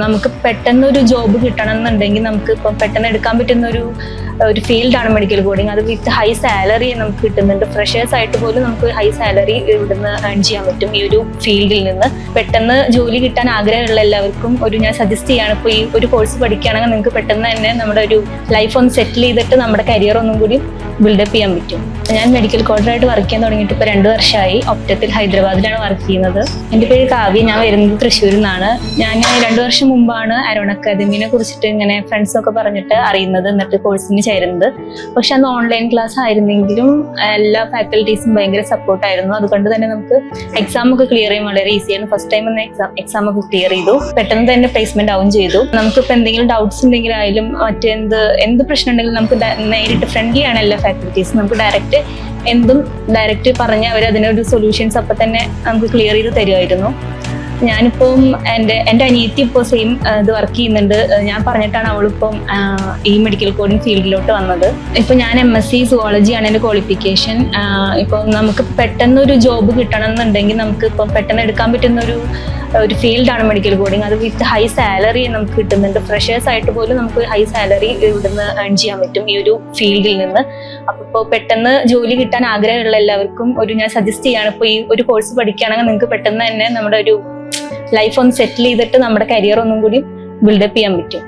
നമുക്ക് പെട്ടെന്ന് ഒരു ജോബ് കിട്ടണം എന്നുണ്ടെങ്കിൽ നമുക്ക് ഇപ്പം പെട്ടെന്ന് എടുക്കാൻ പറ്റുന്ന ഒരു ഫീൽഡാണ് മെഡിക്കൽ കോഡിങ്. അത് വിത്ത് ഹൈ സാലറി നമുക്ക് കിട്ടുന്നുണ്ട്. ഫ്രഷേഴ്സ് ആയിട്ട് പോലും നമുക്ക് ഹൈ സാലറി ഇവിടുന്ന് ഏൺ ചെയ്യാൻ പറ്റും ഈ ഒരു ഫീൽഡിൽ നിന്ന്. പെട്ടെന്ന് ജോലി കിട്ടാൻ ആഗ്രഹമുള്ള എല്ലാവർക്കും ഞാൻ സജസ്റ്റ് ചെയ്യാണ്, ഇപ്പോൾ ഈ ഒരു കോഴ്സ് പഠിക്കുകയാണെങ്കിൽ നിങ്ങൾക്ക് പെട്ടെന്ന് തന്നെ നമ്മുടെ ഒരു ലൈഫ് ഒന്ന് സെറ്റിൽ ചെയ്തിട്ട് നമ്മുടെ കരിയർ ഒന്നും കൂടി ബിൽഡപ്പ് ചെയ്യാൻ പറ്റും. ഞാൻ മെഡിക്കൽ കോഡറായിട്ട് വർക്ക് ചെയ്യാൻ തുടങ്ങിയിട്ട് ഇപ്പോൾ 2 വർഷമായി. ഒപ്റ്റത്തിൽ ഹൈദരാബാദിലാണ് വർക്ക് ചെയ്യുന്നത്. എൻ്റെ പേര് കാവ്യ, ഞാൻ വരുന്നത് തൃശ്ശൂരിൽ നിന്നാണ്. ഞാൻ 2 വർഷം മുമ്പാണ് അരോൺ അക്കാദമിനെ കുറിച്ചിട്ട് ഇങ്ങനെ ഫ്രണ്ട്സ് ഒക്കെ പറഞ്ഞിട്ട് അറിയുന്നത്, എന്നിട്ട് കോഴ്സിന് ചേരുന്നത്. പക്ഷെ അന്ന് ഓൺലൈൻ ക്ലാസ് ആയിരുന്നെങ്കിലും എല്ലാ ഫാക്കൽറ്റീസും ഭയങ്കര സപ്പോർട്ടായിരുന്നു. അതുകൊണ്ട് തന്നെ നമുക്ക് എക്സാം ഒക്കെ ക്ലിയർ ചെയ്യാൻ വളരെ ഈസിയായിരുന്നു. ഫസ്റ്റ് ടൈം ഒന്ന് എക്സാം ഒക്കെ ക്ലിയർ ചെയ്തു. പെട്ടെന്ന് തന്നെ പ്ലേസ്മെന്റ് ആവും ചെയ്തു. നമുക്കിപ്പോൾ എന്തെങ്കിലും ഡൗട്ട്സ് ഉണ്ടെങ്കിലായാലും എന്ത് പ്രശ്നം ഉണ്ടെങ്കിലും നമുക്ക് നേരിട്ട് ഫ്രണ്ട്ലി ആണ് എല്ലാ ഫാക്കൽറ്റീസും. നമുക്ക് ഡയറക്റ്റ് പറഞ്ഞ് അവർ അതിനൊരു സൊല്യൂഷൻസ് അപ്പം തന്നെ നമുക്ക് ക്ലിയർ ചെയ്ത് തരുമായിരുന്നു. ഞാനിപ്പം എൻ്റെ അനിയത്തി ഇപ്പോൾ സെയിം ഇത് വർക്ക് ചെയ്യുന്നുണ്ട്. ഞാൻ പറഞ്ഞിട്ടാണ് അവളിപ്പം ഈ മെഡിക്കൽ കോഡിങ് ഫീൽഡിലോട്ട് വന്നത്. ഇപ്പം ഞാൻ MSc സുവോളജിയാണ് എൻ്റെ ക്വാളിഫിക്കേഷൻ. ഇപ്പം നമുക്ക് പെട്ടെന്ന് ഒരു ജോബ് കിട്ടണം എന്നുണ്ടെങ്കിൽ നമുക്ക് ഇപ്പം പെട്ടെന്ന് എടുക്കാൻ പറ്റുന്ന ഒരു ഫീൽഡാണ് മെഡിക്കൽ കോഡിങ്. അത് വിത്ത് ഹൈ സാലറി നമുക്ക് കിട്ടുന്നുണ്ട്. ഫ്രഷേഴ്സ് ആയിട്ട് പോലും നമുക്ക് ഹൈ സാലറി ഇവിടുന്ന് ഏൺ ചെയ്യാൻ പറ്റും ഈ ഒരു ഫീൽഡിൽ നിന്ന്. അപ്പോൾ ഇപ്പോൾ പെട്ടെന്ന് ജോലി കിട്ടാൻ ആഗ്രഹമുള്ള എല്ലാവർക്കും ഞാൻ സജസ്റ്റ് ചെയ്യാണ്, ഇപ്പോൾ ഈ ഒരു കോഴ്സ് പഠിക്കുകയാണെങ്കിൽ നിങ്ങൾക്ക് പെട്ടെന്ന് തന്നെ നമ്മുടെ ഒരു ലൈഫ് ഒന്ന് സെറ്റിൽ ചെയ്തിട്ട് നമ്മുടെ കരിയർ ഒന്നും കൂടി ബിൽഡപ്പ് ചെയ്യാൻ പറ്റും.